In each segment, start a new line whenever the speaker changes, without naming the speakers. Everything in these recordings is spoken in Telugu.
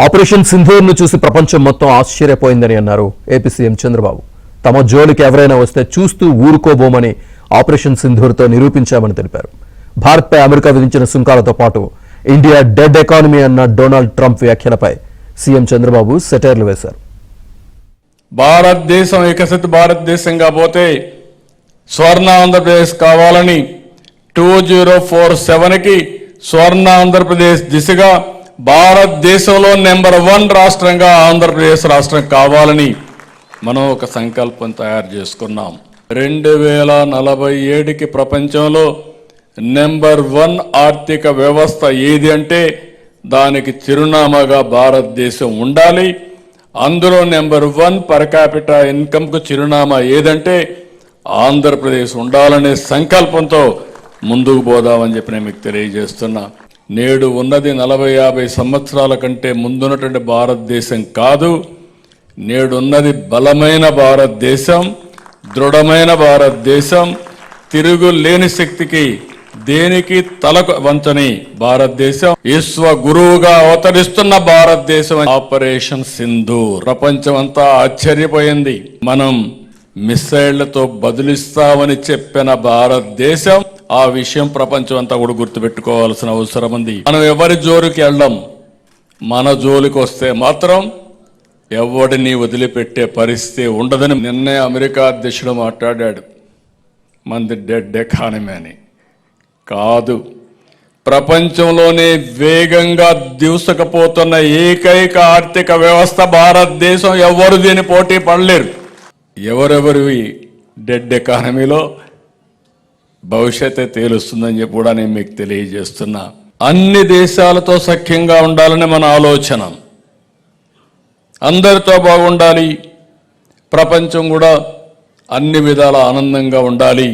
ఆపరేషన్ సింధూర్ను చూసి ప్రపంచం మొత్తం ఆశ్చర్యపోయిందని అన్నారు ఏపీ సీఎం చంద్రబాబు. తమ జోలికి ఎవరైనా వస్తే చూస్తూ ఊరుకోబోమని ఆపరేషన్ సింధూర్తో నిరూపించామని తెలిపారు. భారత్పై అమెరికా విధించిన సుంకాలతో పాటు ఇండియా డెడ్ ఎకానమీ అన్న డొనాల్డ్ ట్రంప్ వ్యాఖ్యలపై సీఎం చంద్రబాబు సెటైర్లు వేశారు.
భారతదేశం వికసిత భారతదేశంగా పోతే స్వర్ణ ఆంధ్రప్రదేశ్ కావాలని 2047కి స్వర్ణ ఆంధ్రప్రదేశ్ దిశగా భారతదేశంలో నెంబర్ 1 రాష్ట్రంగా ఆంధ్రప్రదేశ్ రాష్ట్రం కావాలని మనం ఒక సంకల్పం తయారు చేసుకున్నాం. 2047కి ప్రపంచంలో నెంబర్ 1 ఆర్థిక వ్యవస్థ ఏది అంటే దానికి చిరునామాగా భారతదేశం ఉండాలి. అందులో నెంబర్ 1 పర్ క్యాపిటల్ ఇన్కమ్కు చిరునామా ఏదంటే ఆంధ్రప్రదేశ్ ఉండాలనే సంకల్పంతో ముందుకు పోదామని చెప్పి నేను మీకు తెలియజేస్తున్నా. నేడు ఉన్నది 40-50 సంవత్సరాల కంటే ముందున్నటువంటి భారతదేశం కాదు. నేడున్నది బలమైన భారతదేశం, దృఢమైన భారతదేశం, తిరుగులేని శక్తికి దేనికి తలకు వంచని భారతదేశం, విశ్వ గురువుగా అవతరిస్తున్న భారతదేశం. ఆపరేషన్ సింధూర్ ప్రపంచం అంతా ఆశ్చర్యపోయింది. మనం మిసైళ్లతో బదులిస్తామని చెప్పిన భారతదేశం, ఆ విషయం ప్రపంచం అంతా కూడా గుర్తుపెట్టుకోవాల్సిన అవసరం ఉంది. మనం ఎవరి జోలికి వెళ్ళం, మన జోలికి వస్తే మాత్రం ఎవడిని వదిలిపెట్టే పరిస్థితి ఉండదని నిన్నే అమెరికా అధ్యక్షుడు మాట్లాడాడు. మంది డెడ్ ఎకానమీ అని కాదు, ప్రపంచంలోనే వేగంగా దూసుకుపోతున్న ఏకైక ఆర్థిక వ్యవస్థ భారతదేశం. ఎవరు దీని పోటీ పడలేరు. ఎవరెవరివి డెడ్ ఎకానమీలో భవిష్యత్తు తేలుస్తుందని చెప్పి కూడా నేను మీకు తెలియజేస్తున్నా. అన్ని దేశాలతో సఖ్యంగా ఉండాలని మన ఆలోచన. అందరితో బాగుండాలి, ప్రపంచం కూడా అన్ని విధాల ఆనందంగా ఉండాలి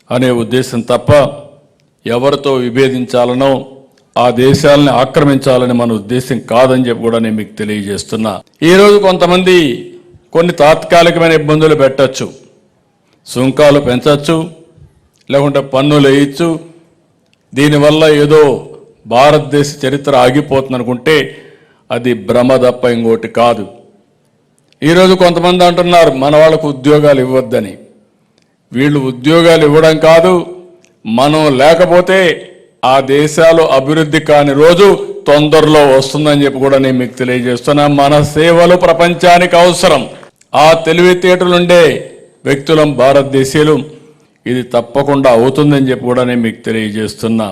అనే ఉద్దేశం తప్ప ఎవరితో విభేదించాలనో ఆ దేశాలని ఆక్రమించాలని మన ఉద్దేశం కాదని చెప్పి కూడా నేను మీకు తెలియజేస్తున్నా. ఈరోజు కొంతమంది కొన్ని తాత్కాలికమైన ఇబ్బందులు పెట్టచ్చు, సుంకాలు పెంచచ్చు, లేకుంటే పన్నులు వేయచ్చు. దీనివల్ల ఏదో భారతదేశ చరిత్ర ఆగిపోతుంది అనుకుంటే అది భ్రమ తప్ప ఇంకోటి కాదు. ఈరోజు కొంతమంది అంటున్నారు మన వాళ్ళకు ఉద్యోగాలు ఇవ్వద్దని. వీళ్ళు ఉద్యోగాలు ఇవ్వడం కాదు, మనం లేకపోతే ఆ దేశాలు అభివృద్ధి కాని రోజు తొందరలో వస్తుందని చెప్పి కూడా నేను మీకు తెలియజేస్తున్నా. మన సేవలు ప్రపంచానికి అవసరం. ఆ తెలివితేటలుండే వ్యక్తులం భారతదేశీయులు. ఇది తప్పకుండా అవుతుందని చెప్పి కూడా నేను మీకు తెలియజేస్తున్నా.